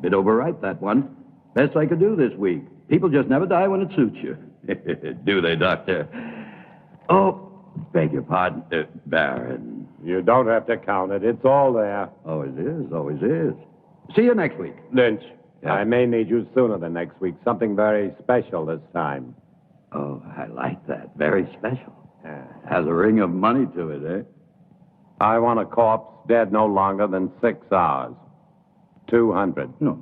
Bit overripe, that one. Best I could do this week. People just never die when it suits you. Do they, Doctor? Oh, beg your pardon, Baron. You don't have to count it. It's all there. Always is, always is. See you next week. Lynch, Yeah. I may need you sooner than next week. Something very special this time. Oh, I like that. Very special. Has a ring of money to it, eh? I want a corpse dead no longer than 6 hours. 200. No,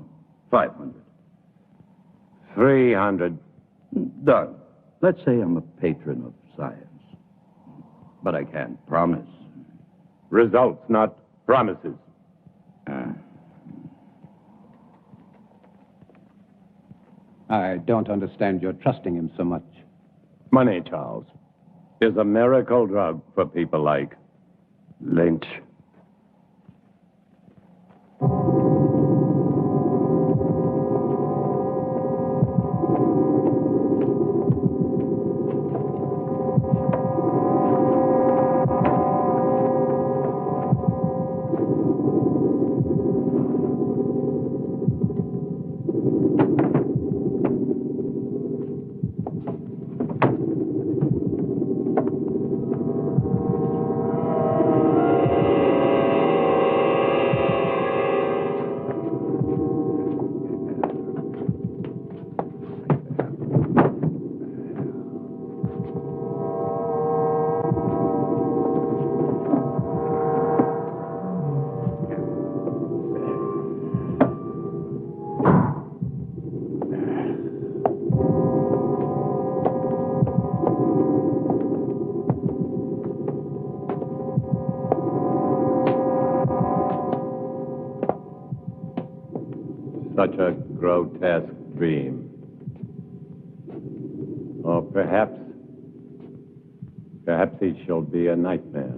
500. 300. Done. Let's say I'm a patron of science. But I can't promise. Results, not promises. I don't understand your trusting him so much. Money, Charles, is a miracle drug for people like Lynch. Such a grotesque dream. Or perhaps he shall be a nightmare.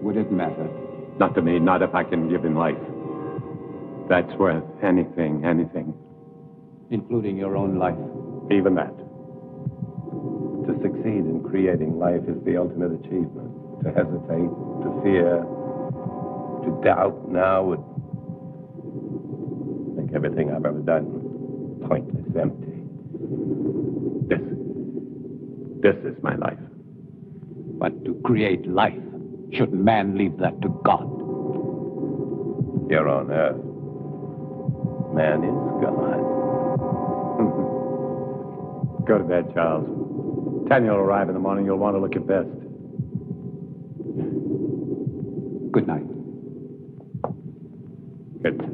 Would it matter? Not to me, not if I can give him life. That's worth anything. Including your own life? Even that. To succeed in creating life is the ultimate achievement. To hesitate, to fear, to doubt now would make everything I've ever done pointless, empty. This is my life. But to create life, shouldn't man leave that to God? Here on earth, man is God. Go to bed, Charles. 10 you'll arrive in the morning. You'll want to look your best. Good night. Good night.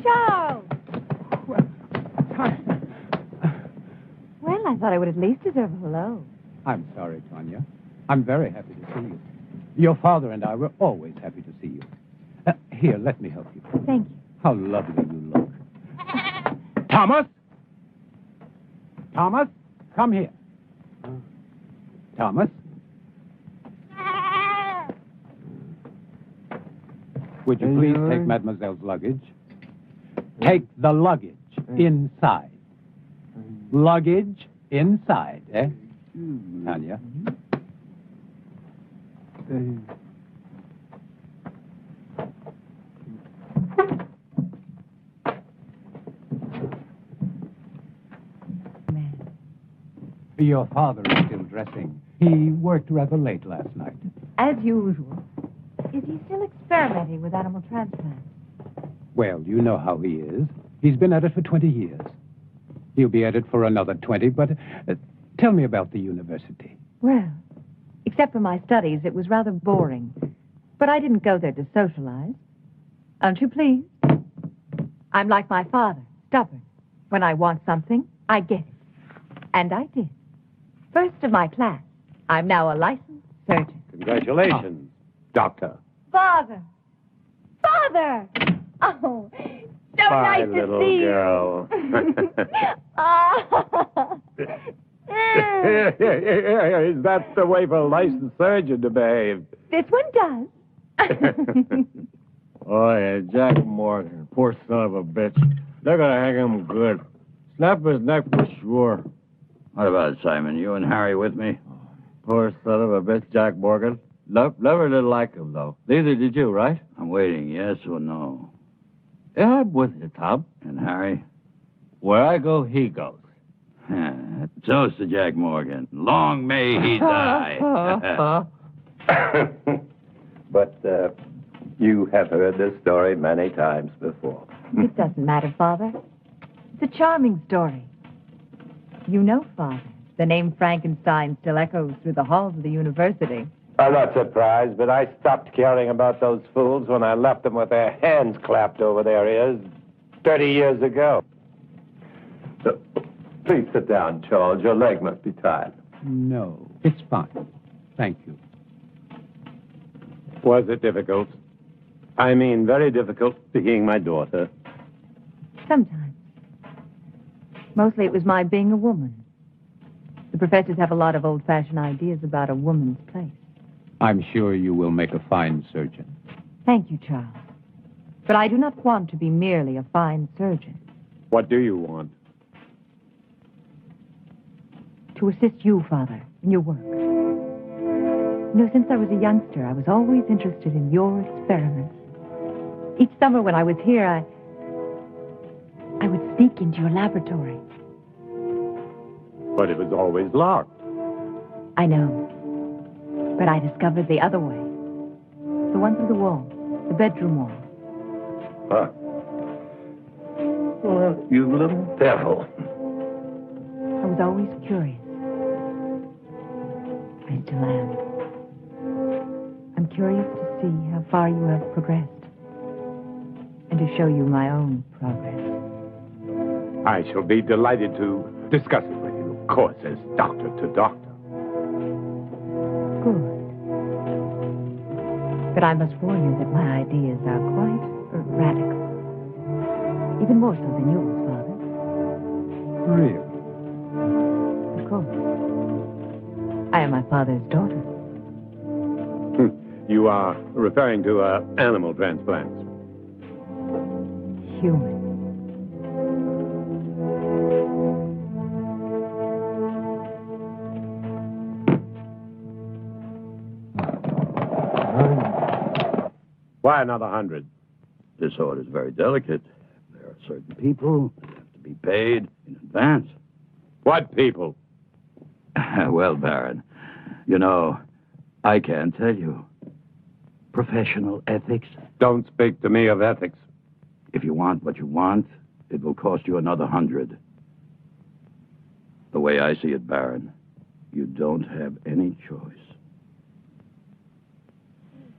Charles! Well, I thought I would at least deserve a hello. I'm sorry, Tanya. I'm very happy to see you. Your father and I were always happy to see you. Here, let me help you. Thank you. How lovely you look. Thomas! Thomas, come here. Thomas? Would you please take Mademoiselle's luggage? Take the luggage inside. Luggage inside, eh? Tanya? Your father is still dressing. He worked rather late last night. As usual. Is he still experimenting with animal transplants? Well, you know how he is. He's been at it for 20 years. He'll be at it for another 20, but tell me about the university. Well, except for my studies, it was rather boring. But I didn't go there to socialize. Aren't you pleased? I'm like my father, stubborn. When I want something, I get it. And I did. First of my class. I'm now a licensed surgeon. Congratulations, Doctor. Father! Father! Oh, so Bye, nice to little see girl. you. Is that the way for a licensed surgeon to behave? This one does. Oh, yeah, Jack Morgan. Poor son of a bitch. They're gonna hang him good. Snap his neck for sure. What about it, Simon? You and Harry with me? Poor son of a bitch, Jack Morgan. Never did like him, though. Neither did you, right? I'm waiting, yes or no? Yeah, I'm with you, Tom. And Harry? Where I go, he goes. Toast to Jack Morgan. Long may he die. But you have heard this story many times before. It doesn't matter, Father. It's a charming story. You know, Father, the name Frankenstein still echoes through the halls of the university. I'm not surprised, but I stopped caring about those fools when I left them with their hands clapped over their ears 30 years ago. So, please sit down, Charles. Your leg must be tired. No, it's fine. Thank you. Was it difficult? I mean, very difficult being my daughter. Sometimes. Mostly it was my being a woman. The professors have a lot of old-fashioned ideas about a woman's place. I'm sure you will make a fine surgeon. Thank you, Charles. But I do not want to be merely a fine surgeon. What do you want? To assist you, Father, in your work. You know, since I was a youngster, I was always interested in your experiments. Each summer when I was here, I would sneak into your laboratory. But it was always locked. I know. But I discovered the other way. The one through the wall. The bedroom wall. Huh. Well, you little devil. I was always curious. I still am. I'm curious to see how far you have progressed. And to show you my own progress. I shall be delighted to discuss it with you, of course, as doctor to doctor. Good. But I must warn you that my ideas are quite radical. Even more so than yours, Father. Really? Of course. I am my father's daughter. You are referring to animal transplants. Human. Why another 100? This order is very delicate. There are certain people that have to be paid in advance. What people? Well, Baron, you know, I can't tell you. Professional ethics. Don't speak to me of ethics. If you want what you want, it will cost you another 100. The way I see it, Baron, you don't have any choice.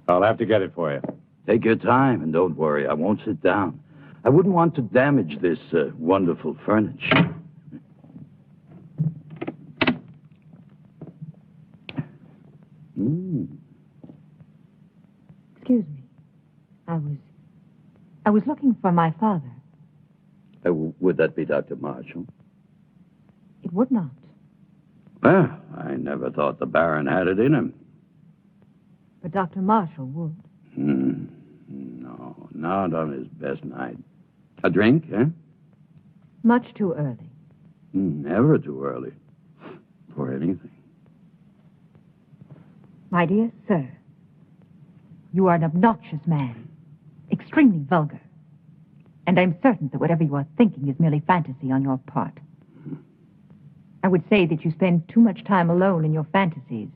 I'll have to get it for you. Take your time and don't worry. I won't sit down. I wouldn't want to damage this wonderful furniture. Excuse me. I was looking for my father. Would that be Dr. Marshall? It would not. Well, I never thought the Baron had it in him. But Dr. Marshall would. No, not on his best night. A drink, eh? Much too early. Never too early. For anything. My dear sir, you are an obnoxious man. Extremely vulgar. And I'm certain that whatever you are thinking is merely fantasy on your part. I would say that you spend too much time alone in your fantasies.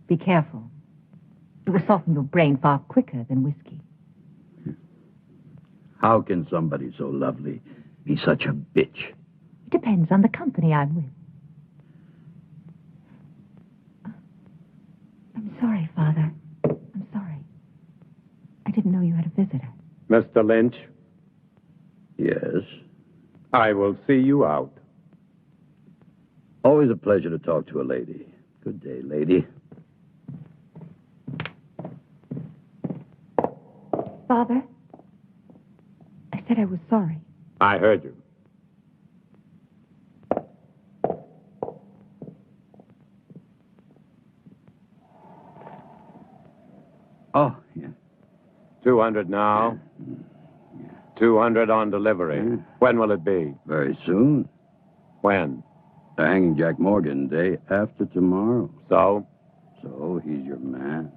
Be careful. It will soften your brain far quicker than whiskey. How can somebody so lovely be such a bitch? It depends on the company I'm with. I'm sorry, Father. I'm sorry. I didn't know you had a visitor. Mr. Lynch, Yes. I will see you out. Always a pleasure to talk to a lady. Good day, lady. Father, I said I was sorry. I heard you. Oh, yeah. 200 now. 200 on delivery. When will it be? Very soon. When? They're hanging Jack Morgan day after tomorrow. So? So he's your man.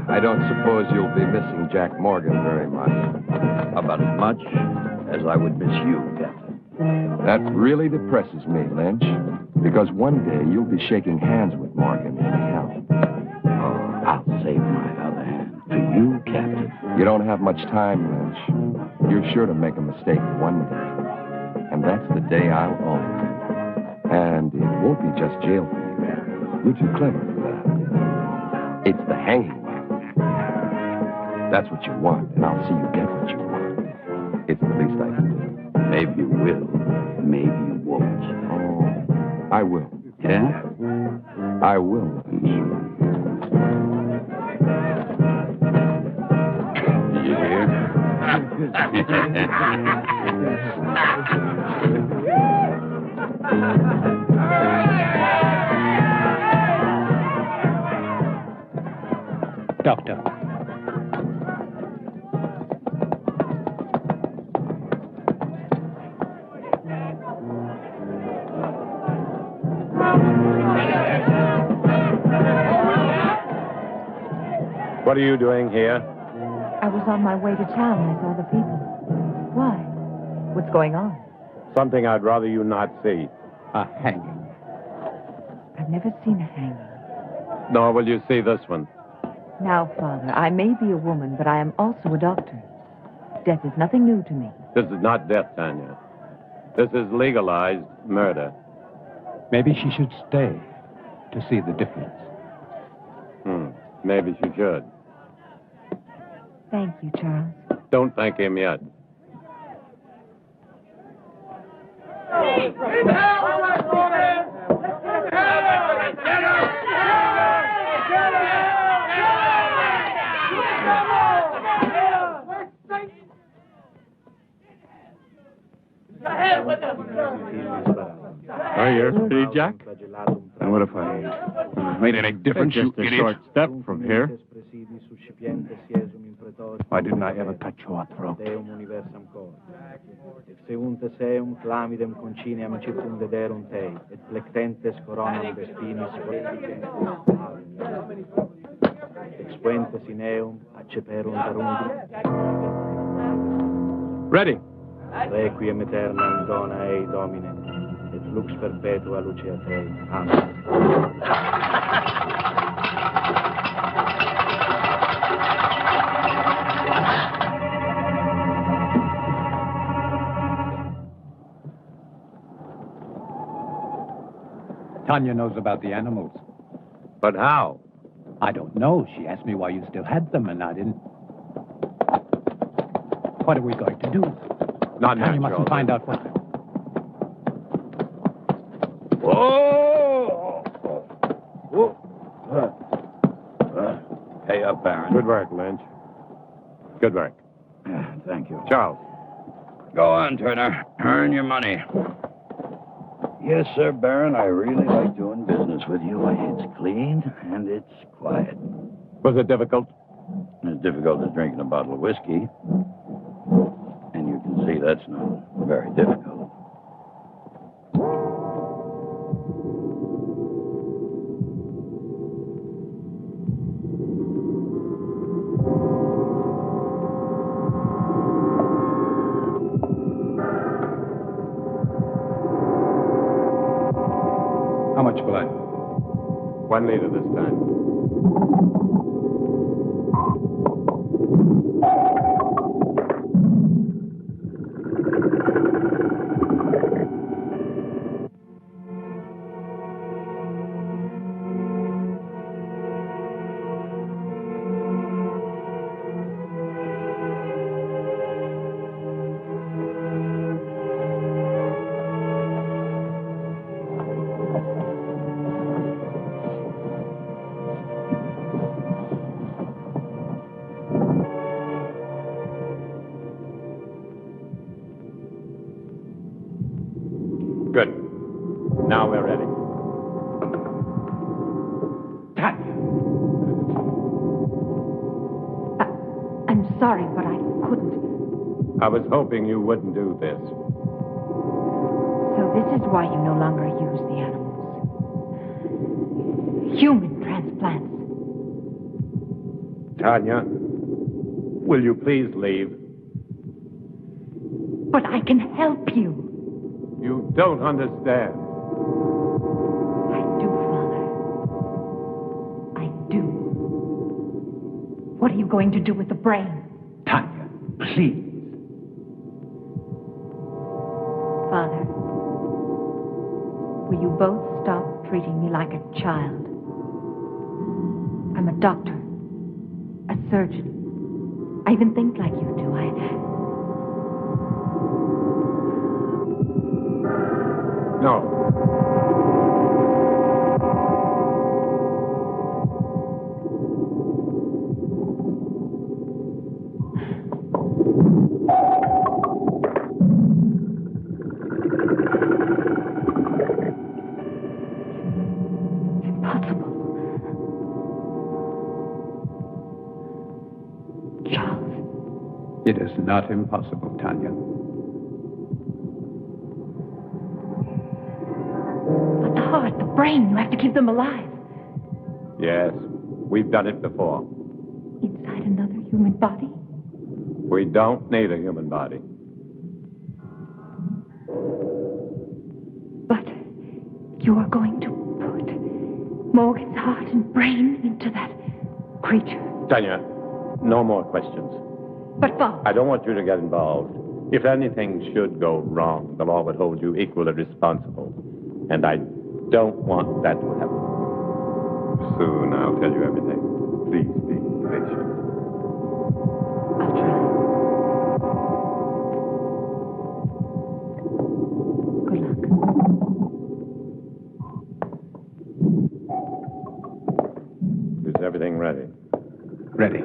I don't suppose you'll be missing Jack Morgan very much. About as much as I would miss you, Captain. That really depresses me, Lynch, because one day you'll be shaking hands with Morgan in hell. Oh, I'll save my other hand for you, Captain. You don't have much time, Lynch. You're sure to make a mistake one day, and that's the day I'll own it. And it won't be just jail for you. You're too clever for that. It's the hanging. That's what you want, and I'll see you get what you want. It's the least I can do. Maybe you will, maybe you won't. Oh, I will. Yeah? I will. Did you hear? Doctor. What are you doing here? I was on my way to town. I saw the people. Why? What's going on? Something I'd rather you not see. A hanging. I've never seen a hanging. Nor will you see this one. Now, Father, I may be a woman, but I am also a doctor. Death is nothing new to me. This is not death, Tanya. This is legalized murder. Maybe she should stay to see the difference. Maybe she should. Thank you, Charles. Don't thank him yet. Are you ready, Jack? And what if I made any difference, you idiot? Short step from here. Why didn't I ever cut your throat? Seunte seum flamidem conciniam circumdederum tei, et flectentes coronam destinis expuentes in eum acceperum darundi. Ready. Requiem aeternam dona ei, Domine, et lux perpetua lucea Tei. Amen. Tanya knows about the animals. But how? I don't know. She asked me why you still had them, and I didn't. What are we going to do? Not Tanya natural. mustn't find out what. Whoa! Pay up, Baron. Good work, Lynch. Good work. Thank you. Charles. Go on, Turner. Earn your money. Yes, sir, Baron. I really like doing business with you. It's clean and it's quiet. Was it difficult? As difficult as drinking a bottle of whiskey. And you can see that's not very difficult. How much blood? 1 liter this time. Now we're ready. I'm sorry, but I couldn't. I was hoping you wouldn't do this. So this is why you no longer use the animals. Human transplants. Tanya, will you please leave? But I can help you. You don't understand. I do, Father. I do. What are you going to do with the brain? Tanya, please. Father, will you both stop treating me like a child? I'm a doctor, a surgeon. I even think like you do. No. Impossible. Charles. It is not impossible, Tanya. But the heart, the brain, you have to keep them alive. Yes, we've done it before. Inside another human body? We don't need a human body. But you are going to put Morgan's heart and brain into that creature. Tanya, no more questions. But Father, I don't want you to get involved. If anything should go wrong, the law would hold you equally responsible. And I don't want that to happen. Soon I'll tell you everything. Please be patient. I'll try. Good luck. Is everything ready? Ready.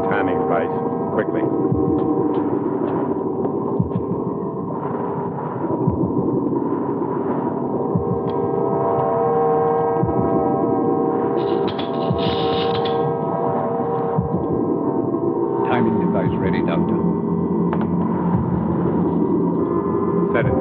Timing device, quickly. Timing device ready, Doctor. Set it.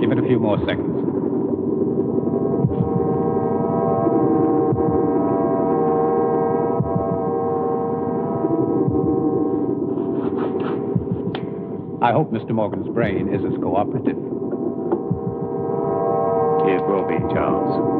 Give it a few more seconds. I hope Mr. Morgan's brain is as cooperative. It will be, Charles.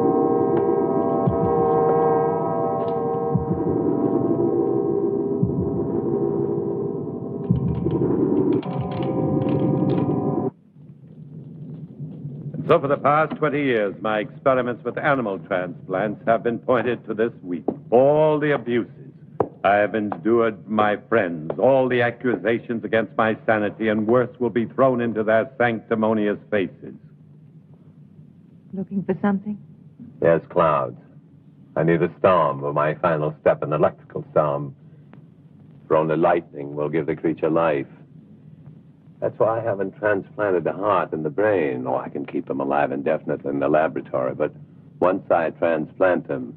So for the past 20 years, my experiments with animal transplants have been pointed to this week. All the abuses I have endured from my friends, all the accusations against my sanity, and worse, will be thrown into their sanctimonious faces. Looking for something? Yes, clouds. I need a storm for my final step, an electrical storm. For only lightning will give the creature life. That's why I haven't transplanted the heart and the brain. Oh, I can keep them alive indefinitely in the laboratory, but once I transplant them,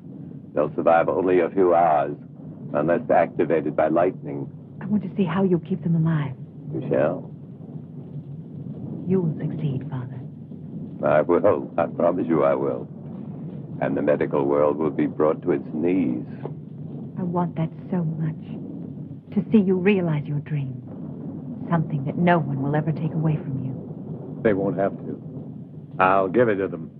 they'll survive only a few hours unless activated by lightning. I want to see how you keep them alive. You shall. You will succeed, Father. I will. I promise you I will. And the medical world will be brought to its knees. I want that so much. To see you realize your dream. Something that no one will ever take away from you. They won't have to. I'll give it to them.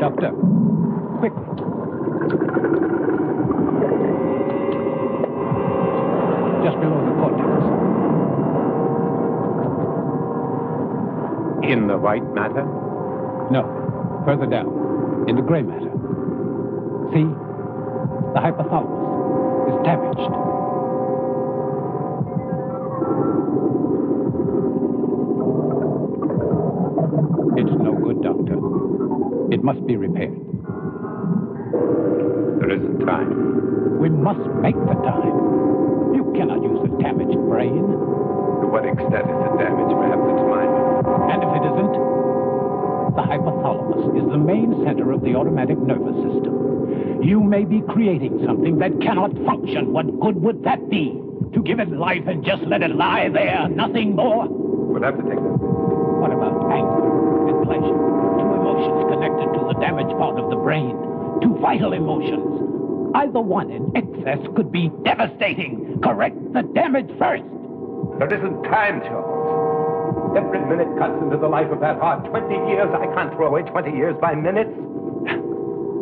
Doctor, quickly. Just below the cortex. In the white matter? No, further down, in the gray matter. See? The hypothalamus is damaged. It's no good, Doctor. It must be repaired. There isn't time. We must make the time. You cannot use a damaged brain. To what extent is it damaged? Perhaps it's minor. And if it isn't, the hypothalamus is the main center of the automatic nervous system. You may be creating something that cannot function. What good would that be? To give it life and just let it lie there, nothing more? We'll have to take this. What about anger and pleasure? Two emotions connected to the damaged part of the brain. Two vital emotions. Either one in excess could be devastating. Correct the damage first. There isn't time, Charles. Every minute cuts into the life of that heart. 20 years. I can't throw away 20 years by minutes.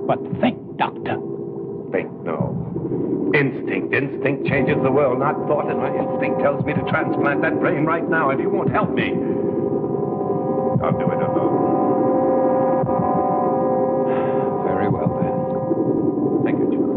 But think, Doctor. Think, no. Instinct. Instinct changes the world, not thought. And my instinct tells me to transplant that brain right now. If you won't help me, I'll do it alone. Very well, then. Thank you, Charles.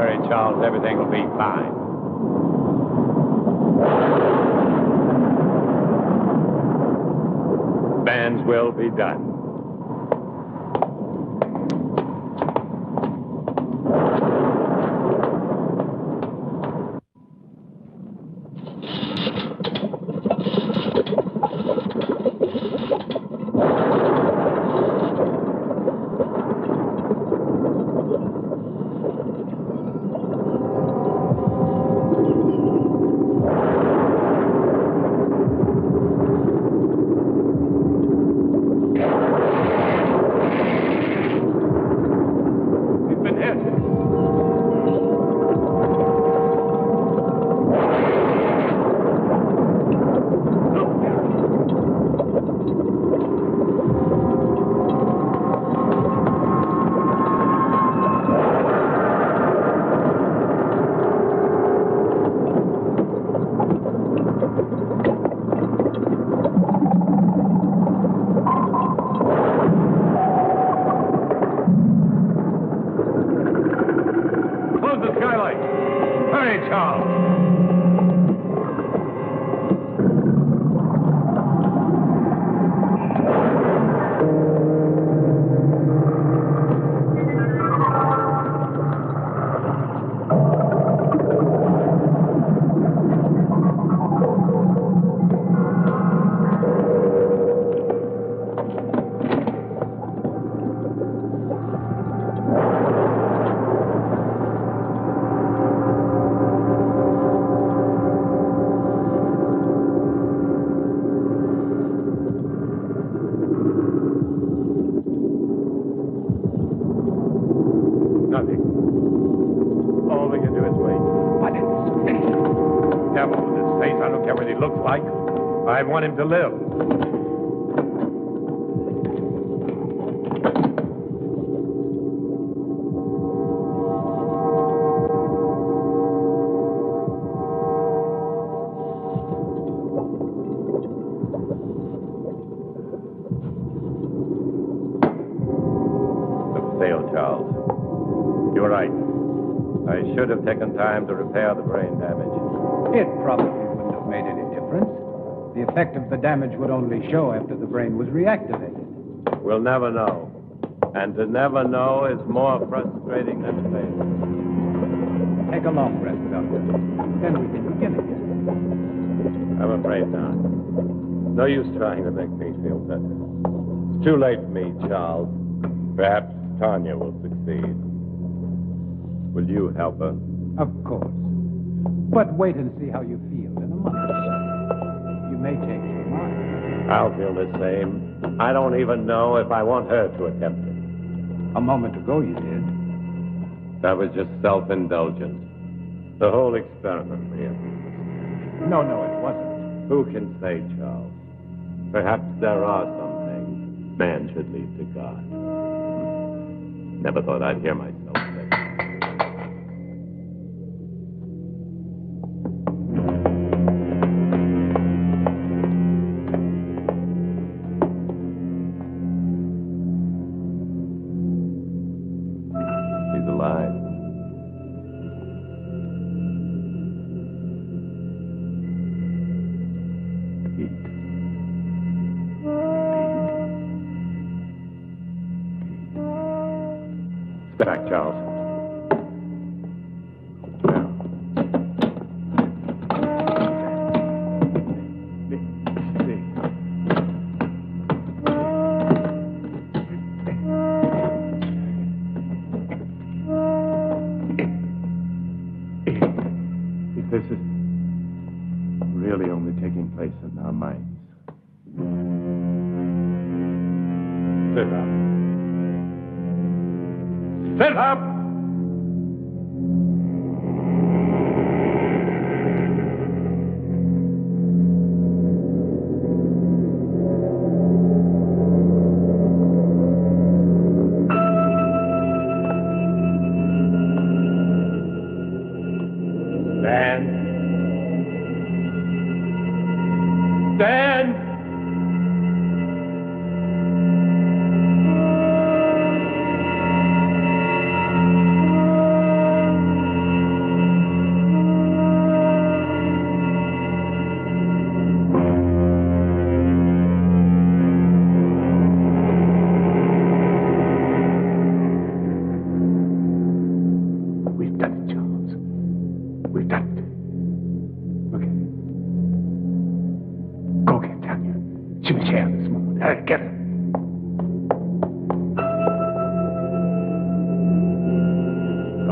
worry, Charles. Everything will be fine. Man's will be done. I want him to live. Look, Dale, Charles. You're right. I should have taken time to repair the brain damage. It probably wouldn't have made any difference. The effect of the damage would only show after the brain was reactivated. We'll never know. And to never know is more frustrating than failure. Take a long rest, Doctor. Then we can begin again. I'm afraid not. No use trying to make me feel better. It's too late for me, Charles. Perhaps Tanya will succeed. Will you help her? Of course. But wait and see how you feel in a month or so. You may change your mind. I'll feel the same. I don't even know if I want her to attempt it. A moment ago you did. That was just self-indulgence. The whole experiment, really. No, it wasn't. Who can say, Charles? Perhaps there are some things man should leave to God. Never thought I'd hear myself say that. Back, Charles. If this is really only taking place in our minds. Sit up. Sit up! Stand. Stand!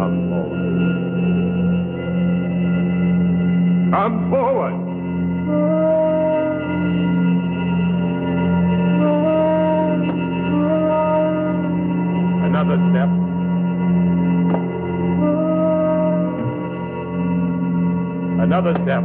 Come forward. Come forward. Another step. Another step.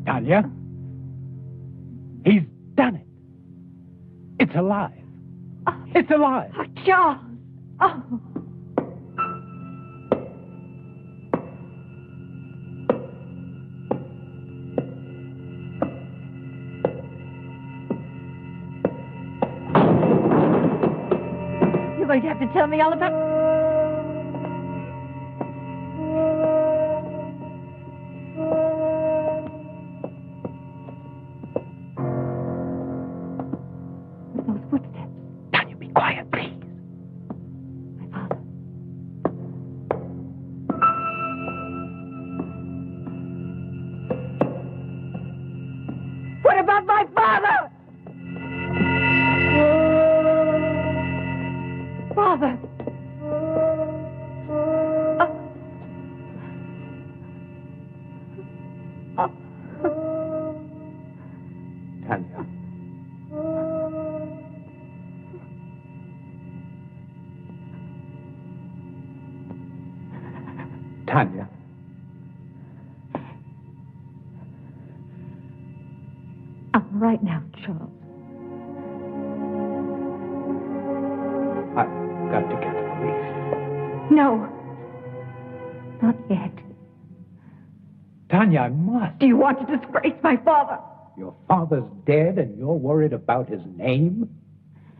Tanya? He's done it. It's alive. It's alive. Oh, Charles. Oh. You're going to have to tell me all about... Those footsteps. Tanya, be quiet, please. My father. What about my father? Father. Tanya. Tanya. I'm all right now, Charles. I've got to get the police. No. Not yet. Tanya, I must. Do you want to disgrace my father? Your father's dead and you're worried about his name?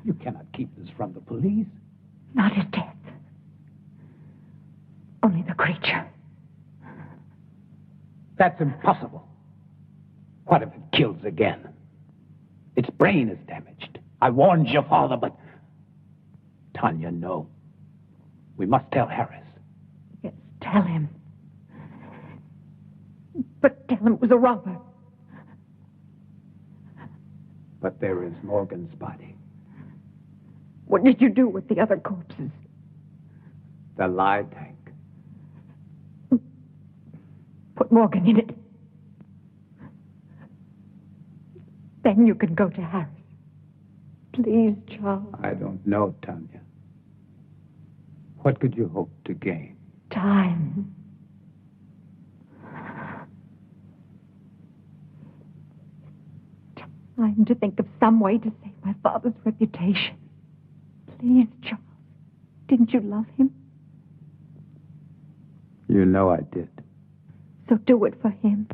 You cannot keep this from the police. Not his death. Only the creature. That's impossible. What if it kills again? Its brain is damaged. I warned your father, but... Tanya, no. We must tell Harris. Yes, tell him. But tell him it was a robber. But there is Morgan's body. What did you do with the other corpses? The lie tank. Put Morgan in it. Then you can go to Harris. Please, Charles. I don't know, Tanya. What could you hope to gain? Time. Time to think of some way to save my father's reputation. Please, Charles. Didn't you love him? You know I did. So do it for him.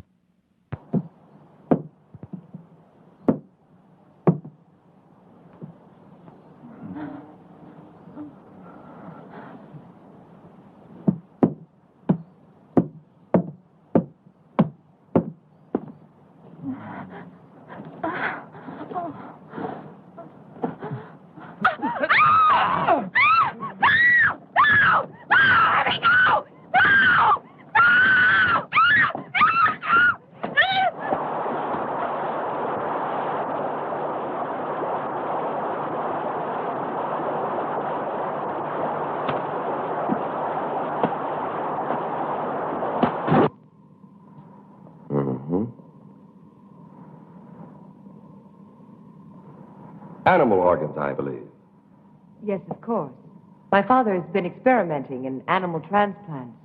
Animal organs, I believe. Yes, of course. My father has been experimenting in animal transplants.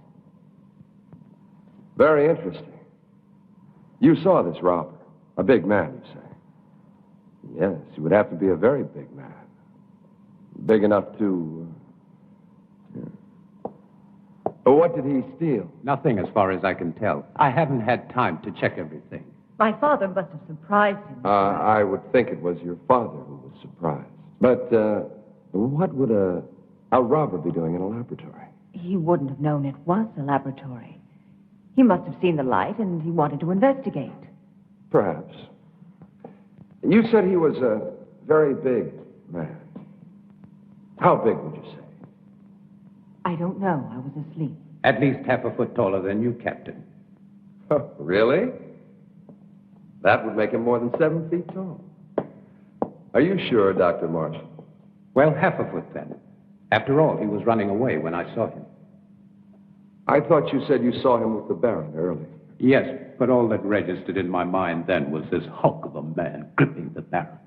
Very interesting. You saw this robber. A big man, you say. Yes, he would have to be a very big man. Big enough to... But what did he steal? Nothing as far as I can tell. I haven't had time to check everything. My father must have surprised him. I would think it was your father who was surprised. But what would a robber be doing in a laboratory? He wouldn't have known it was a laboratory. He must have seen the light and he wanted to investigate. Perhaps. You said he was a very big man. How big would you say? I don't know. I was asleep. At least half a foot taller than you, Captain. Oh, really? That would make him more than 7 feet tall. Are you sure, Dr. Marshall? Well, half a foot then. After all, he was running away when I saw him. I thought you said you saw him with the Baron earlier. Yes, but all that registered in my mind then was this hulk of a man gripping the Baron.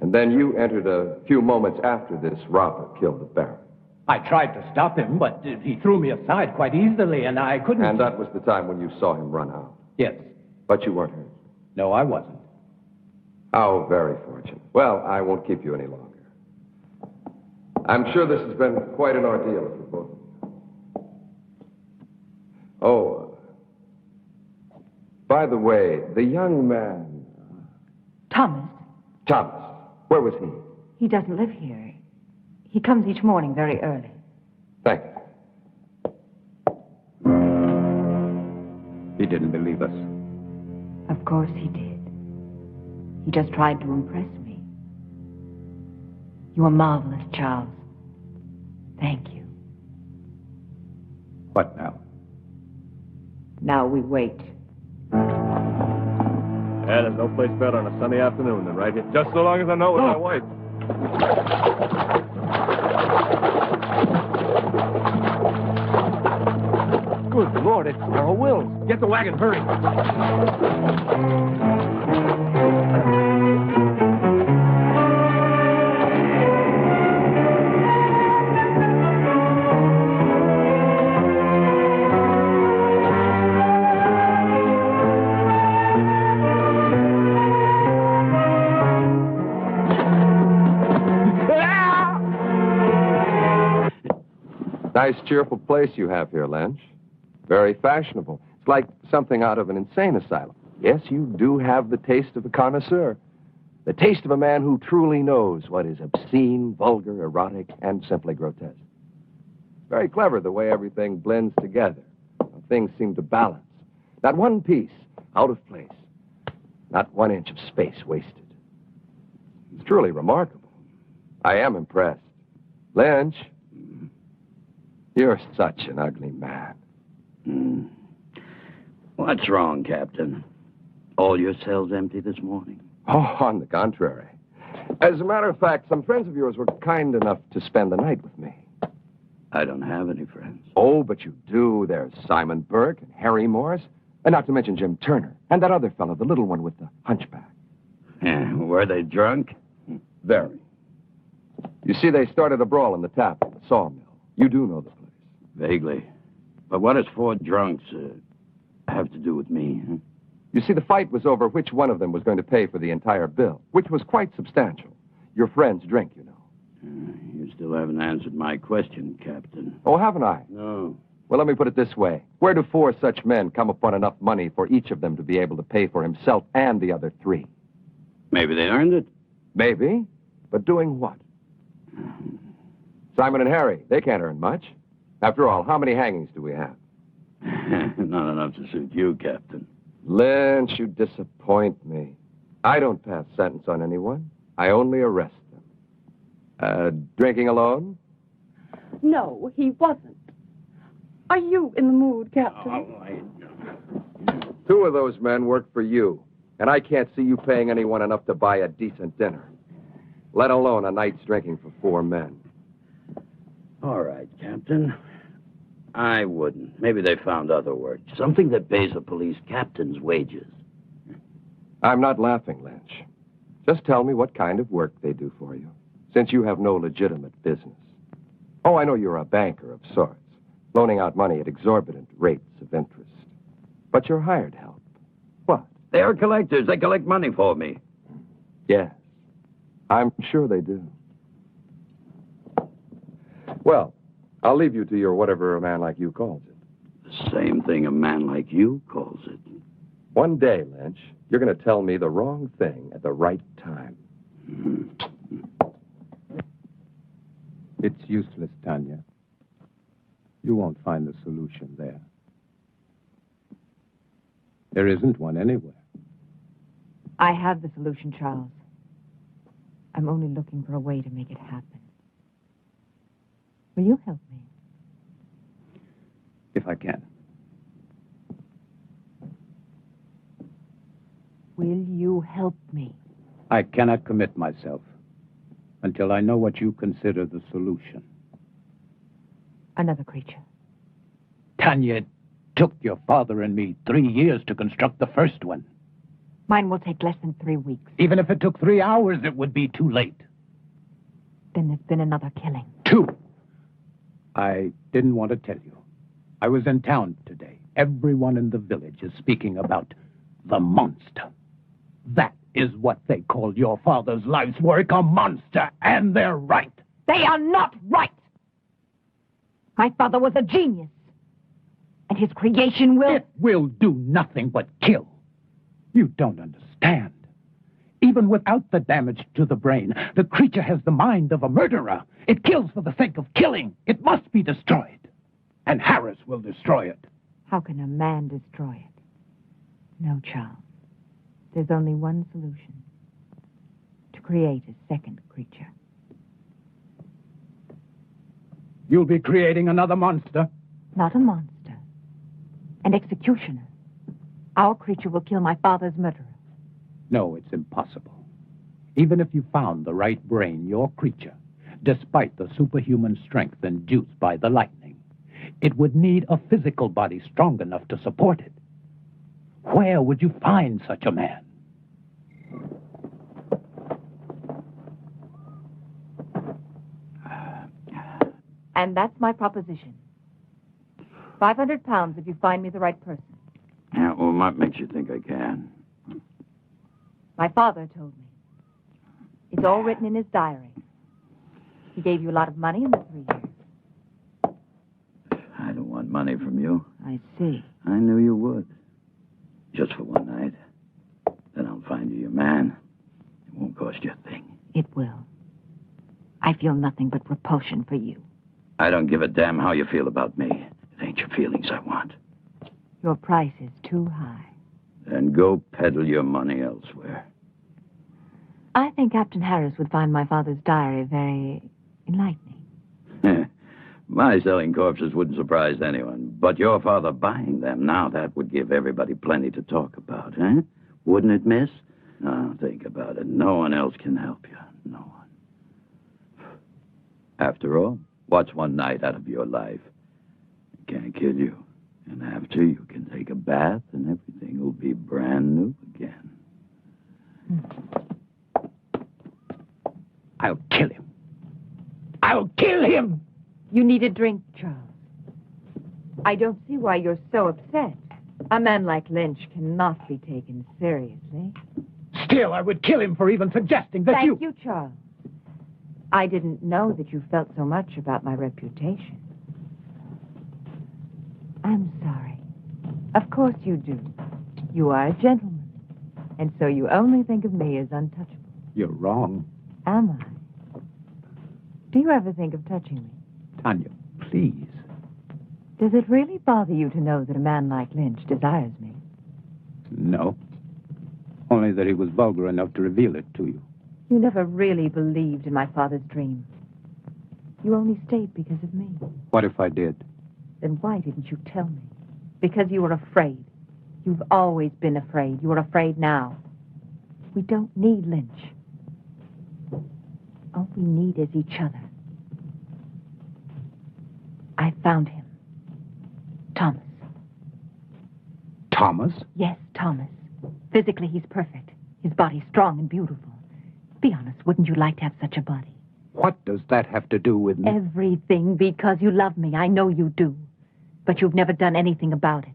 And then you entered a few moments after this robber killed the Baron. I tried to stop him, but he threw me aside quite easily, and I couldn't... And that was the time when you saw him run out. Yes. But you weren't hurt. No, I wasn't. How very fortunate. Well, I won't keep you any longer. I'm sure this has been quite an ordeal for both of you. Oh, by the way, the young man... Thomas. Thomas. Where was he? He doesn't live here. He comes each morning very early. Thank you. He didn't believe us. Of course he did. He just tried to impress me. You are marvelous, Charles. Thank you. What now? Now we wait. Yeah, there's no place better on a sunny afternoon than right here. Just so long as I know with my wife. Good Lord, it's Earl Wills. Get the wagon, hurry. Nice, cheerful place you have here, Lynch. Very fashionable. It's like something out of an insane asylum. Yes, you do have the taste of a connoisseur. The taste of a man who truly knows what is obscene, vulgar, erotic, and simply grotesque. Very clever the way everything blends together. Things seem to balance. Not one piece out of place. Not 1 inch of space wasted. It's truly remarkable. I am impressed. Lynch, you're such an ugly man. What's wrong, Captain? All your cells empty this morning? Oh, on the contrary. As a matter of fact, some friends of yours were kind enough to spend the night with me. I don't have any friends. Oh, but you do. There's Simon Burke and Harry Morris, and not to mention Jim Turner, and that other fellow, the little one with the hunchback. Yeah, were they drunk? Very. You see, they started a brawl in the tap of the sawmill. You do know the place. Vaguely. But what does 4 drunks have to do with me? Huh? You see, the fight was over which one of them was going to pay for the entire bill, which was quite substantial. Your friend's drink, you know. You still haven't answered my question, Captain. Oh, haven't I? No. Well, let me put it this way. Where do 4 such men come upon enough money for each of them to be able to pay for himself and the other 3? Maybe they earned it. Maybe. But doing what? Simon and Harry, they can't earn much. After all, how many hangings do we have? Not enough to suit you, Captain. Lynch, you disappoint me. I don't pass sentence on anyone. I only arrest them. Drinking alone? No, he wasn't. Are you in the mood, Captain? 2 of those men work for you, and I can't see you paying anyone enough to buy a decent dinner, let alone a night's drinking for 4 men. All right, Captain. I wouldn't. Maybe they found other work. Something that pays a police captain's wages. I'm not laughing, Lynch. Just tell me what kind of work they do for you, since you have no legitimate business. Oh, I know you're a banker of sorts, loaning out money at exorbitant rates of interest. But you're hired help. What? They're collectors. They collect money for me. Yes, I'm sure they do. Well, I'll leave you to your whatever a man like you calls it. The same thing a man like you calls it. One day, Lynch, you're going to tell me the wrong thing at the right time. It's useless, Tanya. You won't find the solution there. There isn't one anywhere. I have the solution, Charles. I'm only looking for a way to make it happen. Will you help me? If I can. Will you help me? I cannot commit myself until I know what you consider the solution. Another creature. Tanya, it took your father and me 3 years to construct the first one. Mine will take less than 3 weeks. Even if it took 3 hours, it would be too late. Then there's been another killing. 2. I didn't want to tell you. I was in town today. Everyone in the village is speaking about the monster. That is what they call your father's life's work, a monster, and they're right. They are not right! My father was a genius. And his creation will... It will do nothing but kill. You don't understand. Even without the damage to the brain, the creature has the mind of a murderer. It kills for the sake of killing. It must be destroyed. And Harris will destroy it. How can a man destroy it? No, Charles. There's only one solution. To create a second creature. You'll be creating another monster? Not a monster. An executioner. Our creature will kill my father's murderer. No, it's impossible. Even if you found the right brain, your creature, despite the superhuman strength induced by the lightning, it would need a physical body strong enough to support it. Where would you find such a man? And that's my proposition. 500 pounds if you find me the right person. Yeah, well, what makes you think I can? My father told me. It's all written in his diary. He gave you a lot of money in the 3 years. I don't want money from you. I see. I knew you would. Just for one night. Then I'll find you your man. It won't cost you a thing. It will. I feel nothing but repulsion for you. I don't give a damn how you feel about me. It ain't your feelings I want. Your price is too high. Then go peddle your money elsewhere. I think Captain Harris would find my father's diary very enlightening. My selling corpses wouldn't surprise anyone. But your father buying them, now that would give everybody plenty to talk about, eh? Wouldn't it, miss? Now, think about it. No one else can help you. No one. After all, what's one night out of your life? It can't kill you. And after, you can take a bath and everything will be brand new again. I'll kill him. I'll kill him! You need a drink, Charles. I don't see why you're so upset. A man like Lynch cannot be taken seriously. Still, I would kill him for even suggesting that Thank you, Charles. I didn't know that you felt so much about my reputation. I'm sorry. Of course you do. You are a gentleman. And so you only think of me as untouchable. You're wrong. Am I? Do you ever think of touching me? Tanya, please. Does it really bother you to know that a man like Lynch desires me? No. Only that he was vulgar enough to reveal it to you. You never really believed in my father's dream. You only stayed because of me. What if I did? Then why didn't you tell me? Because you were afraid. You've always been afraid. You're afraid now. We don't need Lynch. All we need is each other. I found him. Thomas. Thomas? Yes, Thomas. Physically, he's perfect. His body's strong and beautiful. Be honest, wouldn't you like to have such a body? What does that have to do with me? Everything, because you love me. I know you do. But you've never done anything about it.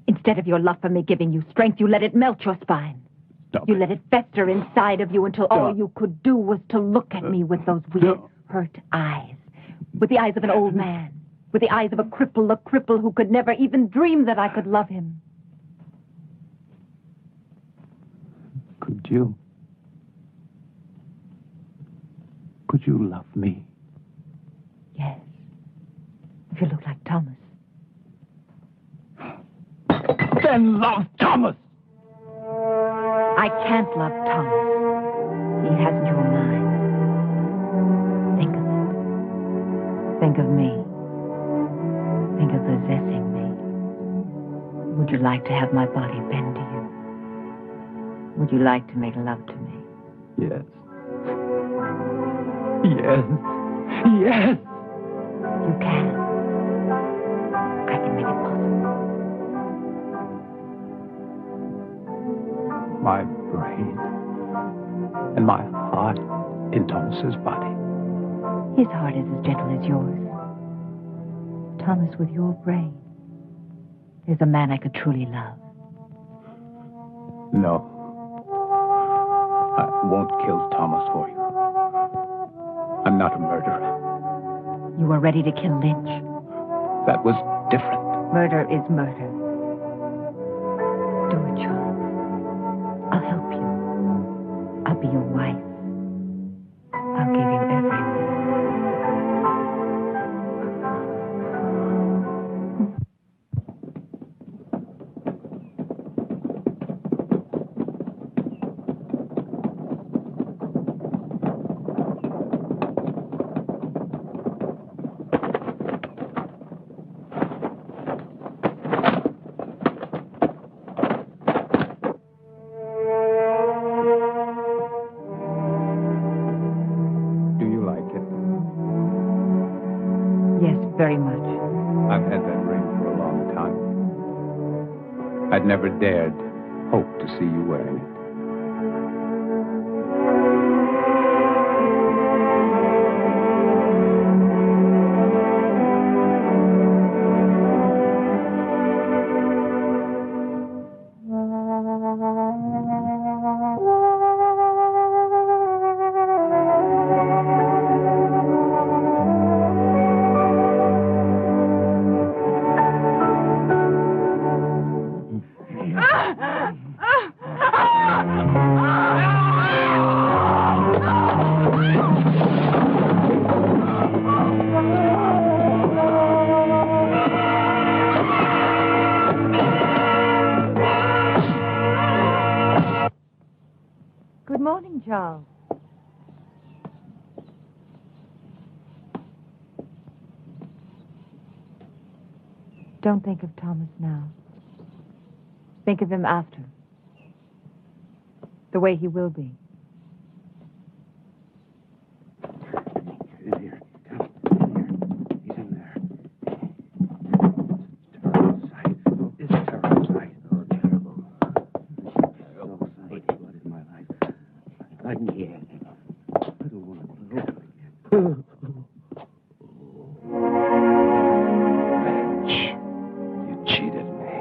Instead of your love for me giving you strength, you let it melt your spine. Stop You it. let it fester inside of you until all you could do was to look at me with those weird, hurt eyes. With the eyes of an old man. With the eyes of a cripple who could never even dream that I could love him. Could you? Could you love me? Yes. If you look like Thomas. Then love Thomas! I can't love Thomas. He hasn't your mind. Think of it. Think of me. Think of possessing me. Would you like to have my body bend to you? Would you like to make love to me? Yes. Yes. Yes! You can. I can make it possible. My brain and my heart in Thomas's body. His heart is as gentle as yours. Thomas, with your brain, there's a man I could truly love. No. I won't kill Thomas for you. I'm not a murderer. You were ready to kill Lynch. That was different. Murder is murder. Do it, Charles. I'll help you. I'll be your wife. I'll give you everything. Very much. I've had that ring for a long time. I'd never dared hope to see you wearing it. Good morning, Charles. Don't think of Thomas now. Think of him after. The way he will be. In here. Come. In here. He's in there. Terrible sight. It's a terrible sight. Oh, terrible. Terrible sight. Blood in my life. I can hear it. I don't want to blow. Lynch, you cheated me.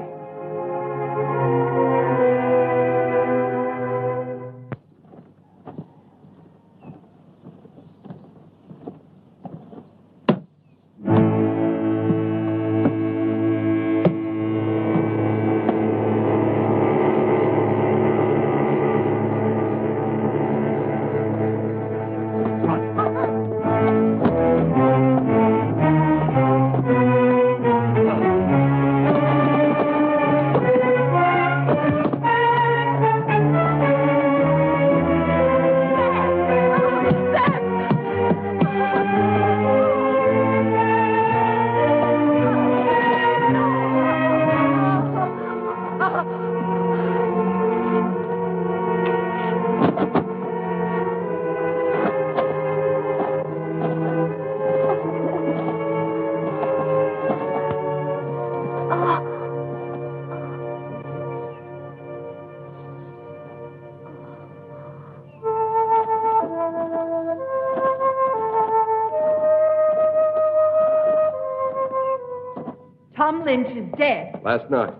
Tom Lynch is dead. Last night.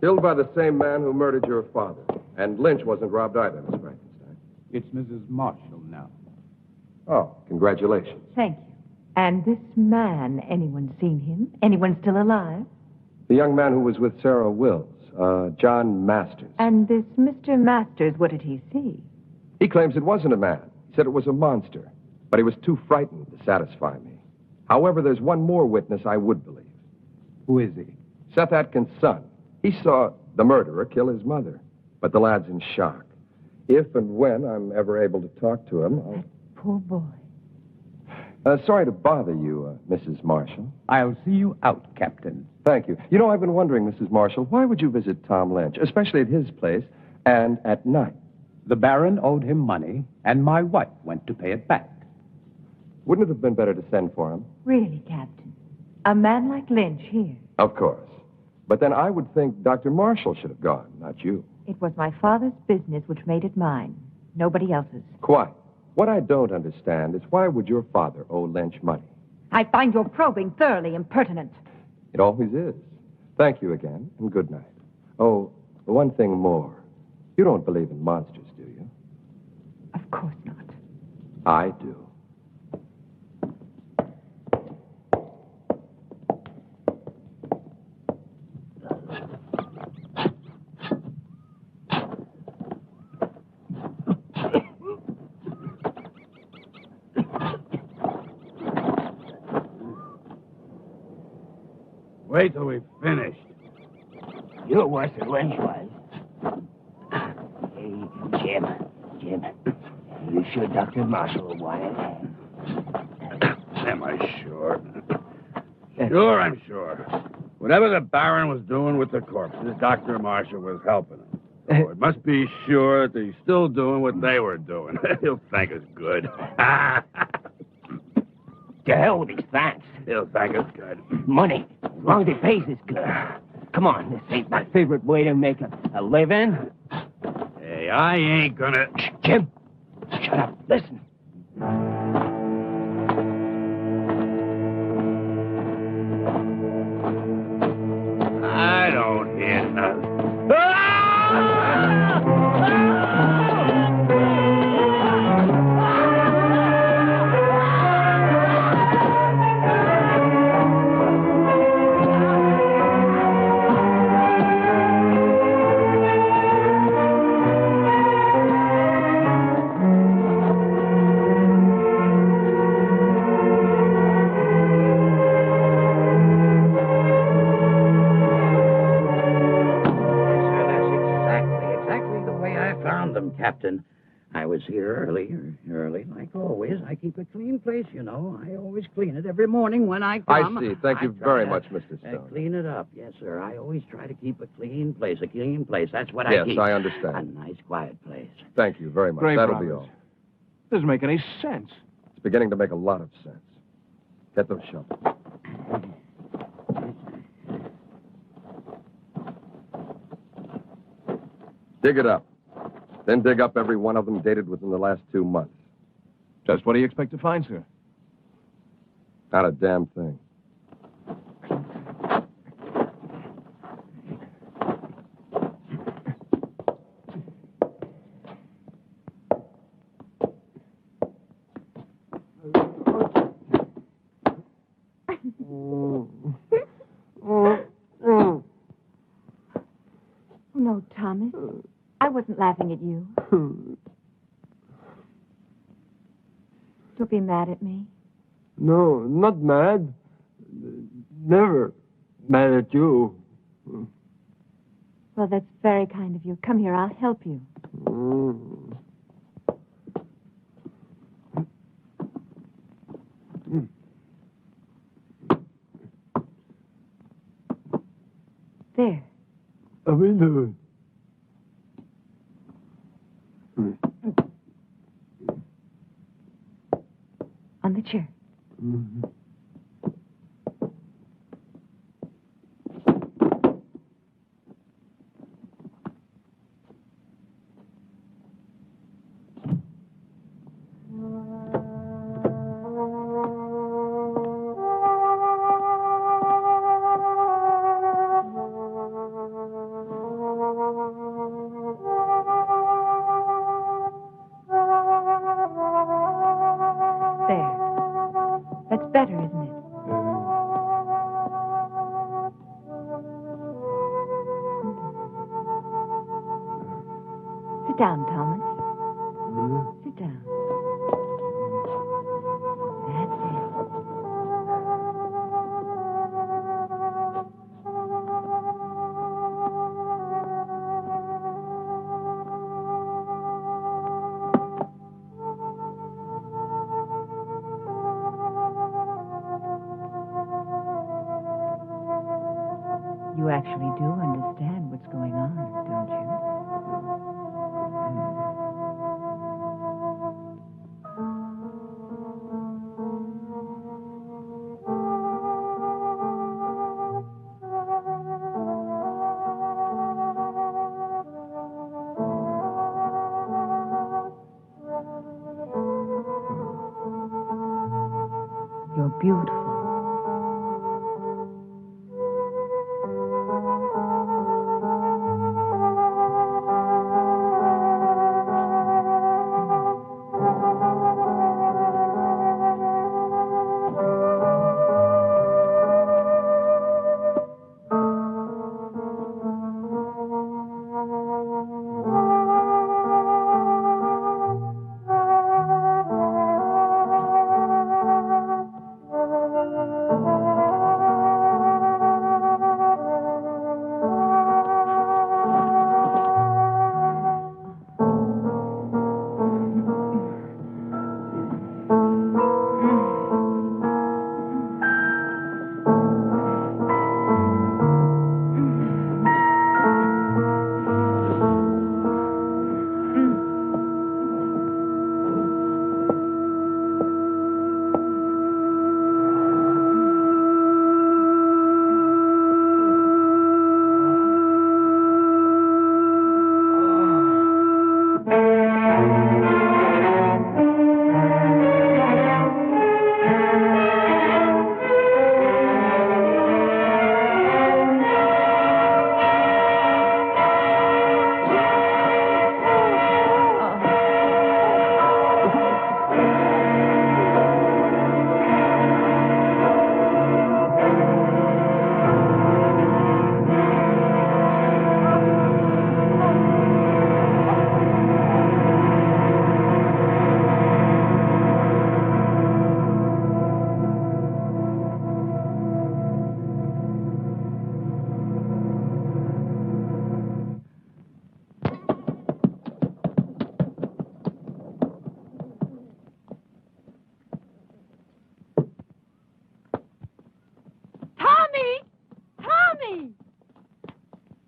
Killed by the same man who murdered your father. And Lynch wasn't robbed either, Miss Frankenstein. It's Mrs. Marshall now. Oh, congratulations. Thank you. And this man, anyone seen him? Anyone still alive? The young man who was with Sarah Wills, John Masters. And this Mr. Masters, what did he see? He claims it wasn't a man. He said it was a monster. But he was too frightened to satisfy me. However, there's one more witness I would believe. Who is he? Seth Atkins' son. He saw the murderer kill his mother. But the lad's in shock. If and when I'm ever able to talk to him, I'll... That poor boy. Sorry to bother you, Mrs. Marshall. I'll see you out, Captain. Thank you. You know, I've been wondering, Mrs. Marshall, why would you visit Tom Lynch, especially at his place, and at night? The Baron owed him money, and my wife went to pay it back. Wouldn't it have been better to send for him? Really, Captain? A man like Lynch here? Of course. But then I would think Dr. Marshall should have gone, not you. It was my father's business which made it mine. Nobody else's. Quite. What I don't understand is why would your father owe Lynch money? I find your probing thoroughly impertinent. It always is. Thank you again, and good night. Oh, one thing more. You don't believe in monsters, do you? Of course not. I do. Wait till we've finished. You're worse than Lynch was. Hey, Jim. You sure Dr. Marshall will want it? Am I sure? Sure, I'm sure. Whatever the Baron was doing with the corpses, Dr. Marshall was helping him. So it must be sure that he's still doing what they were doing. He'll thank us good. To hell with these thanks. He'll thank us good. Money, as long as it pays us good. Come on, this ain't my favorite way to make a living. Hey, I ain't gonna... Shh, Jim, shut up. Listen. I don't hear nothing. Captain, I was here early, like always. I keep a clean place, you know. I always clean it every morning when I come. I see. Thank you very much, Mr. Stone. Clean it up, yes, sir. I always try to keep a clean place. That's what Yes, I keep. I understand. A nice, quiet place. Thank you very much. Grave That'll robbers. be all. Doesn't make any sense. It's beginning to make a lot of sense. Get those shovels. Dig it up. Then dig up every one of them dated within the last 2 months. Just what do you expect to find, sir? Not a damn thing. No, Thomas. I wasn't laughing at you. Don't be mad at me. No, not mad. Never mad at you. Well, that's very kind of you. Come here, I'll help you. There. How are you doing? On the chair. better, isn't it? Sit down, Thomas. Sit down. That's it. You actually do understand what's going on, don't you? You're beautiful.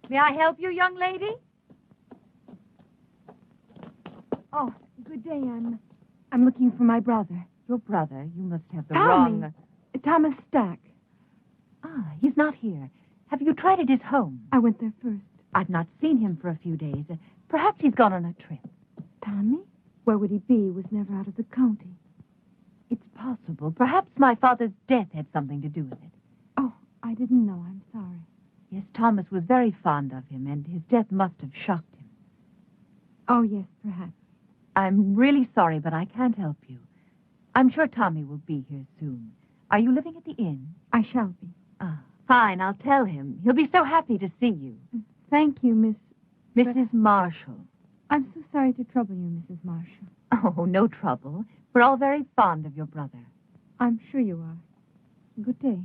May I help you, young lady? Oh, good day. I'm looking for my brother. Your brother? You must have the Tommy. wrong... Thomas Stack. Ah, he's not here. Have you tried at his home? I went there first. I've not seen him for a few days. Perhaps he's gone on a trip. Tommy? Where would he be? He was never out of the county. It's possible. Perhaps my father's death had something to do with it. Oh, I didn't know. I'm sorry. Yes, Thomas was very fond of him, and his death must have shocked him. Oh, yes, perhaps. I'm really sorry, but I can't help you. I'm sure Tommy will be here soon. Are you living at the inn? I shall be. Ah, fine. I'll tell him. He'll be so happy to see you. Thank you, Mrs. Marshall. I'm so sorry to trouble you, Mrs. Marshall. Oh, no trouble. We're all very fond of your brother. I'm sure you are. Good day.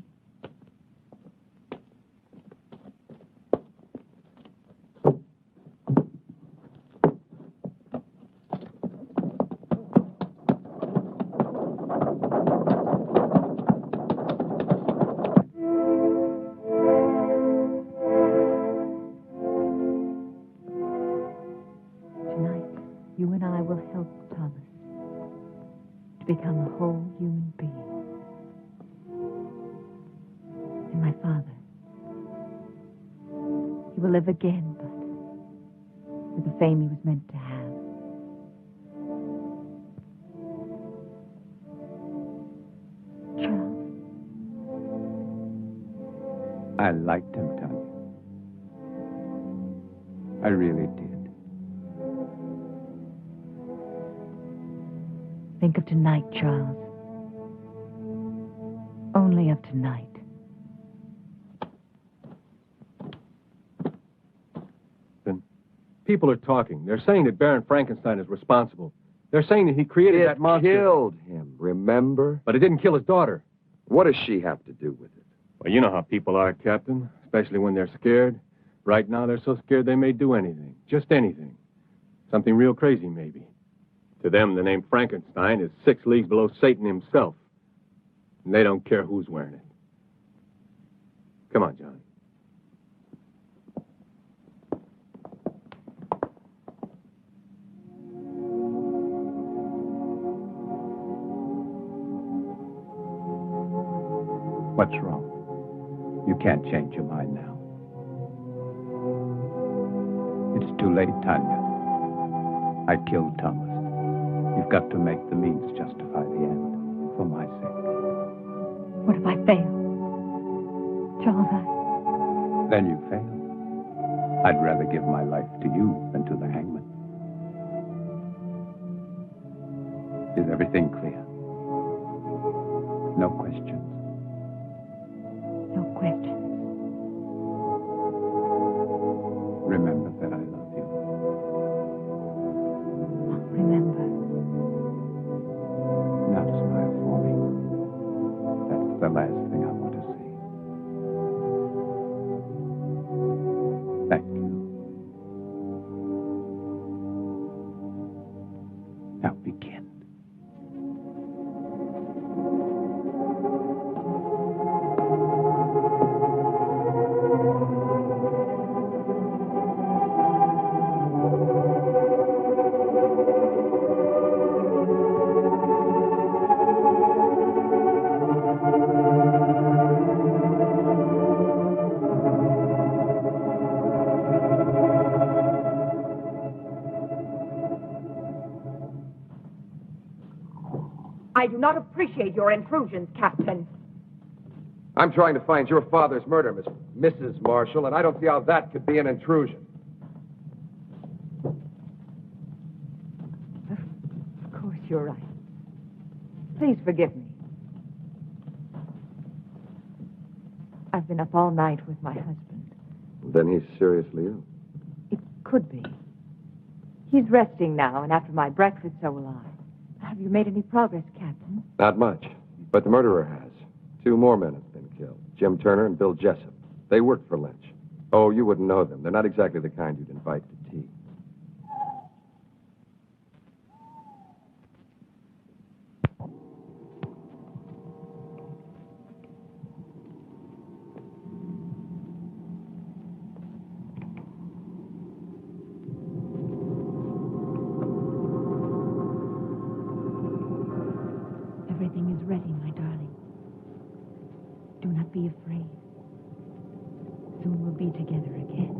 You and I will help Thomas to become a whole human being. And my father, he will live again, but with the fame he was meant to have. Charles? I liked him, Tanya. I really did. Think of tonight, Charles. only of tonight. People are talking. They're saying that Baron Frankenstein is responsible. They're saying that he created that monster. Killed him, remember? But it didn't kill his daughter. What does she have to do with it? Well, you know how people are, Captain, especially when they're scared. Right now, they're so scared they may do anything. Just anything. Something real crazy, maybe. To them, the name Frankenstein is 6 leagues below Satan himself. And they don't care who's wearing it. Come on, John. What's wrong? You can't change your mind now. It's too late, Tanya. I killed Thomas. You've got to make the means justify the end, for my sake. What if I fail? Charles, Then you fail. I'd rather give my life to you than to the hangman. Is everything clear? No questions. No questions. Remember that I love you. I'll remember. Now smile for me. That's the last thing I want to see. Thank you. Now begin. I do not appreciate your intrusions, Captain. I'm trying to find your father's murder, Mrs. Marshall, and I don't see how that could be an intrusion. Of course, you're right. Please forgive me. I've been up all night with my husband. Then he's seriously ill. It could be. He's resting now, and after my breakfast, so will I. Have you made any progress, Captain? Not much, but the murderer has. 2 more men have been killed, Jim Turner and Bill Jessup. They work for Lynch. Oh, you wouldn't know them. They're not exactly the kind you'd invite to tea. Everything is ready, my darling. Do not be afraid. Soon we'll be together again.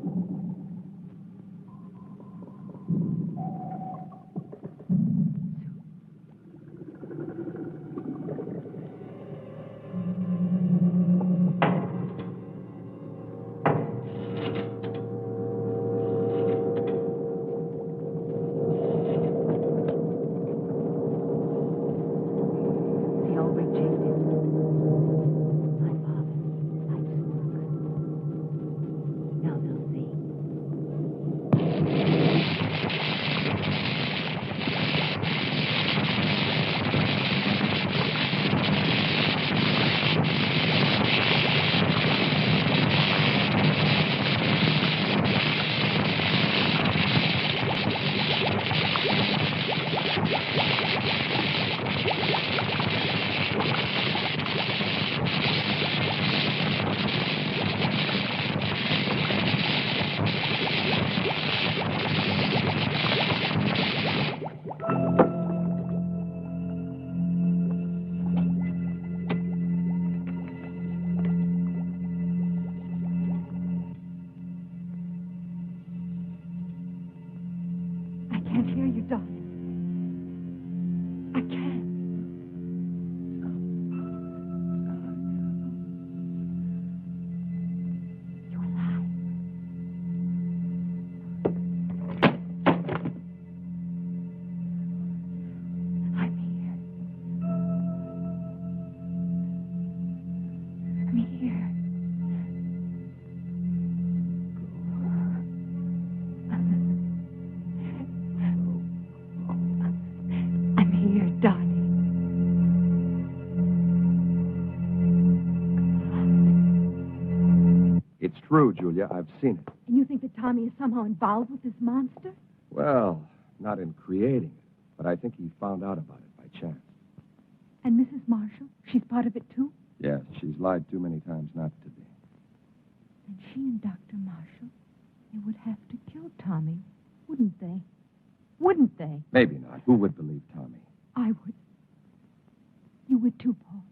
true, Julia. I've seen it. And you think that Tommy is somehow involved with this monster? Well, not in creating it, but I think he found out about it by chance. And Mrs. Marshall? She's part of it, too? Yes, she's lied too many times not to be. And she and Dr. Marshall, they would have to kill Tommy, wouldn't they? Wouldn't they? Maybe not. Who would believe Tommy? I would. You would, too, Paul.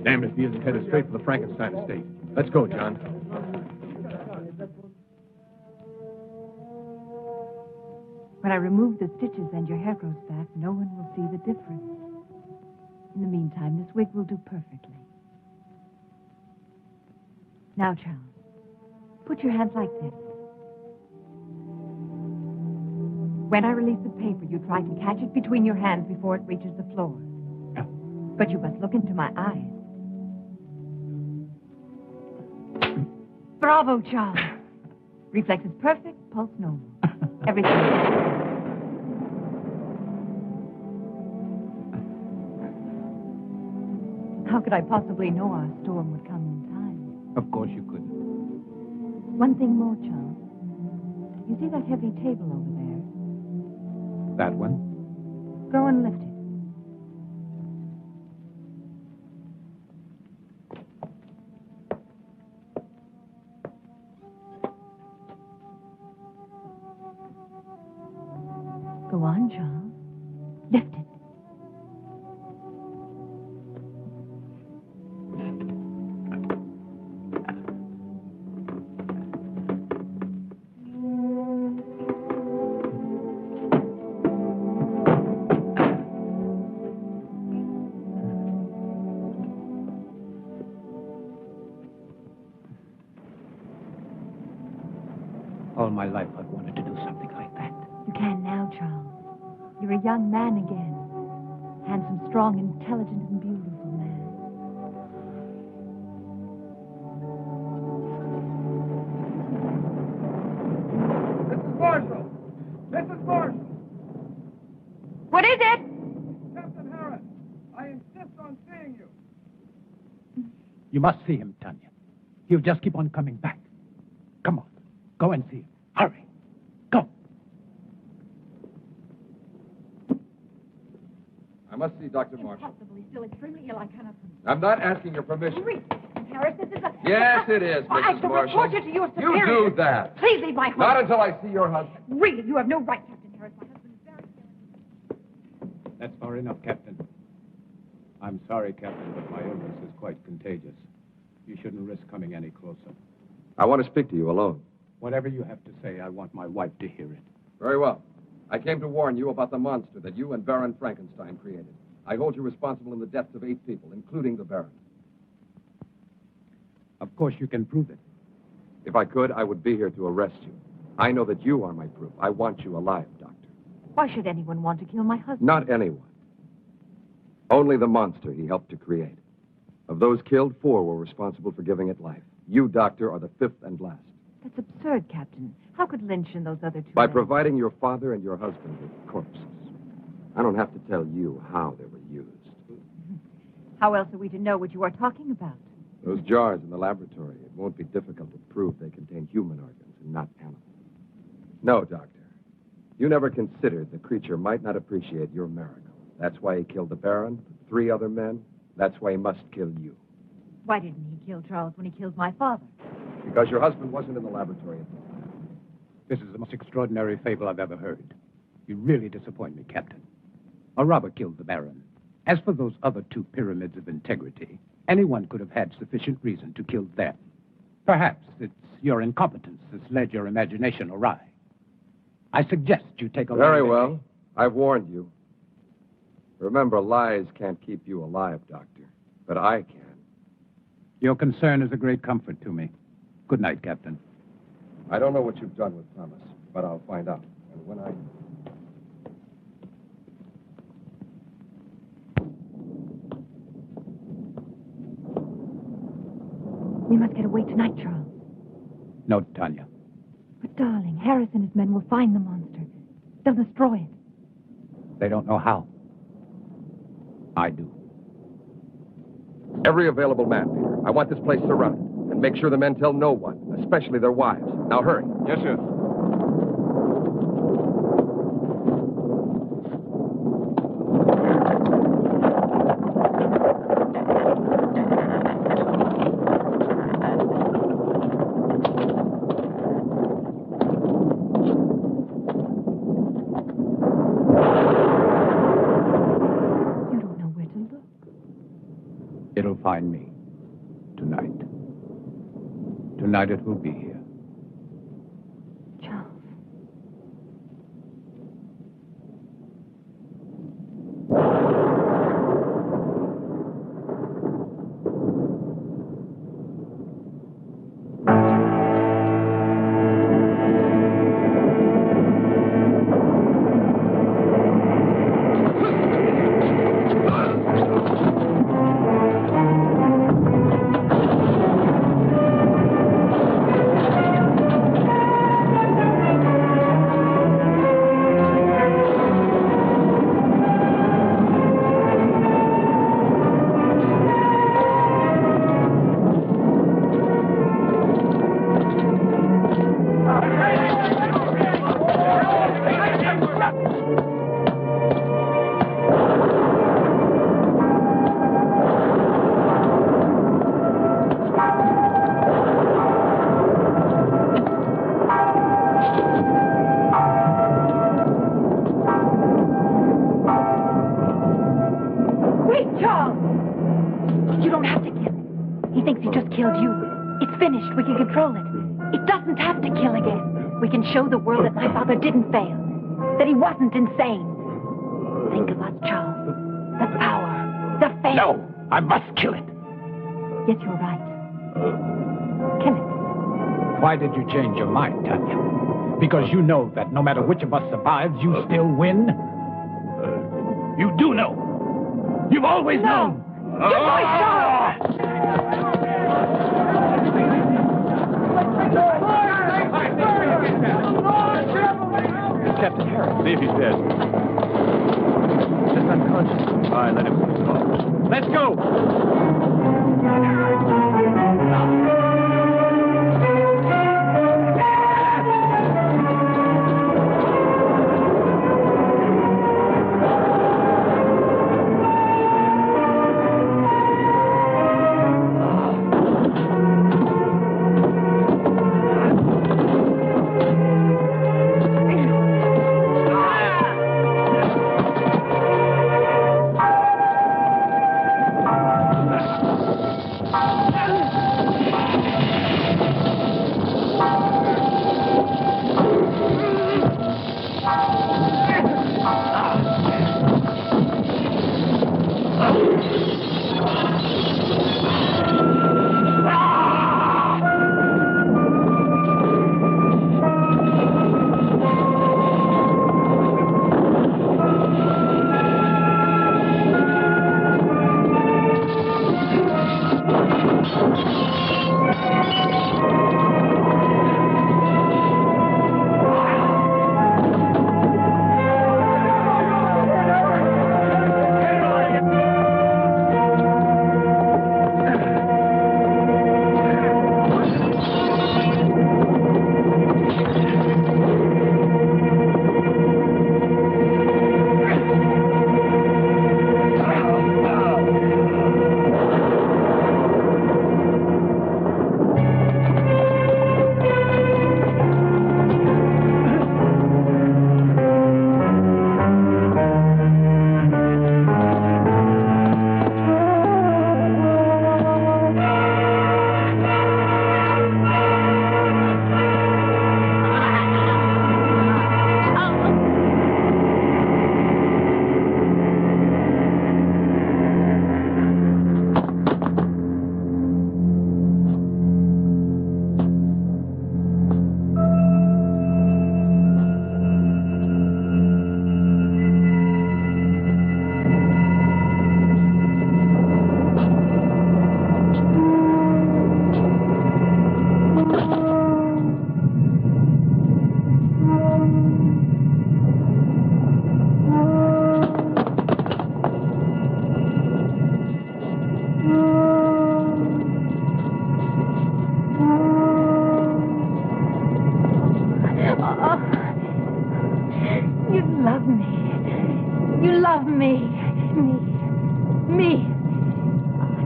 Damn if he isn't headed straight for the Frankenstein estate. Let's go, John. When I remove the stitches and your hair grows back, no one will see the difference. In the meantime, this wig will do perfectly. Now, Charles, put your hands like this. When I release the paper, you try to catch it between your hands before it reaches the floor. But you must look into my eyes. Bravo, Charles. Reflex is perfect, pulse normal. Everything. How could I possibly know our storm would come in time? Of course you couldn't. One thing more, Charles. You see that heavy table over there? That one? Go and lift it. Go on, Charles. Lift it. All my life I've wanted to do something like that. You can now, Charles. You're a young man again. Handsome, strong, intelligent, and beautiful man. Mrs. Marshall! Mrs. Marshall! What is it? Captain Harris, I insist on seeing you. You must see him, Tanya. He'll just keep on coming back. Come on. Go and see him. Hurry. Go. I must see Dr. Marshall. Impossible. He's still extremely ill. I cannot. I'm not asking your permission. Henry, Harris, this is a... Yes, it is, I Mrs. shall Marshall. report you to your You superior. do that. Please leave my home. Not until I see your husband. Really, you have no right, Captain Harris. My husband is very ill. That's far enough, Captain. I'm sorry, Captain, but my illness is quite contagious. You shouldn't risk coming any closer. I want to speak to you alone. Whatever you have to say, I want my wife to hear it. Very well. I came to warn you about the monster that you and Baron Frankenstein created. I hold you responsible in the deaths of 8 people, including the Baron. Of course you can prove it. If I could, I would be here to arrest you. I know that you are my proof. I want you alive, Doctor. Why should anyone want to kill my husband? Not anyone. Only the monster he helped to create. Of those killed, 4 were responsible for giving it life. You, Doctor, are the 5th and last. That's absurd, Captain. How could Lynch and those other 2 By men... providing your father and your husband with corpses. I don't have to tell you how they were used. How else are we to know what you are talking about? Those jars in the laboratory, it won't be difficult to prove they contain human organs and not animal. No, Doctor. You never considered the creature might not appreciate your miracle. That's why he killed the Baron, 3 other men. That's why he must kill you. Why didn't he kill Charles when he killed my father? Because your husband wasn't in the laboratory at the time. This is the most extraordinary fable I've ever heard. You really disappoint me, Captain. A robber killed the Baron. As for those other 2 pyramids of integrity, anyone could have had sufficient reason to kill them. Perhaps it's your incompetence that's led your imagination awry. I suggest you take a... Very well. I've warned you. Remember, lies can't keep you alive, Doctor. But I can. Your concern is a great comfort to me. Good night, Captain. I don't know what you've done with Thomas, but I'll find out. And when I... We must get away tonight, Charles. No, Tanya. But, darling, Harris and his men will find the monster. They'll destroy it. They don't know how. I do. Every available man, Peter. I want this place surrounded. And make sure the men tell no one, especially their wives. Now hurry. Yes, sir. It'll find me. Tonight. Tonight it will be here. Charles. We can control it. It doesn't have to kill again. We can show the world that my father didn't fail, that he wasn't insane. Think of us, Charles. The power, the fame. No, I must kill it. Yes, you're right. Kill it. Why did you change your mind, Tanya? Because you know that no matter which of us survives, you still win? You do know. You've always known. Good boy, Charles! Captain Harris. See if he's dead. Just unconscious. All right, let him go. Let's go!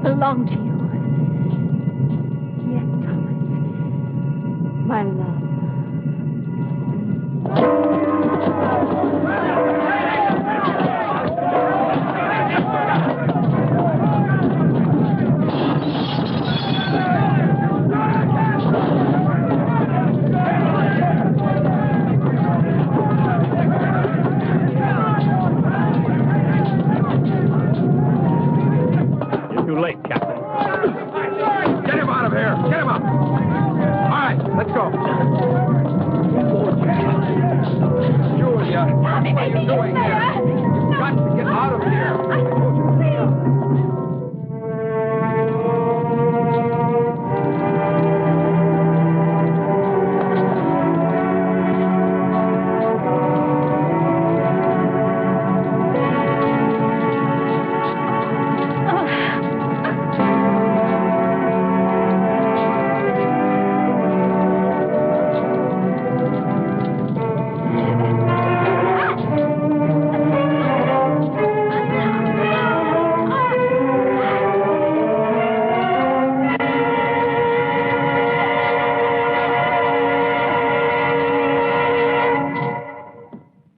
belong to you. Yes, Thomas. My love. Too late, Captain. Get him out of here! Get him up! All right, let's go. Julia, what are you doing here? You've got to get out of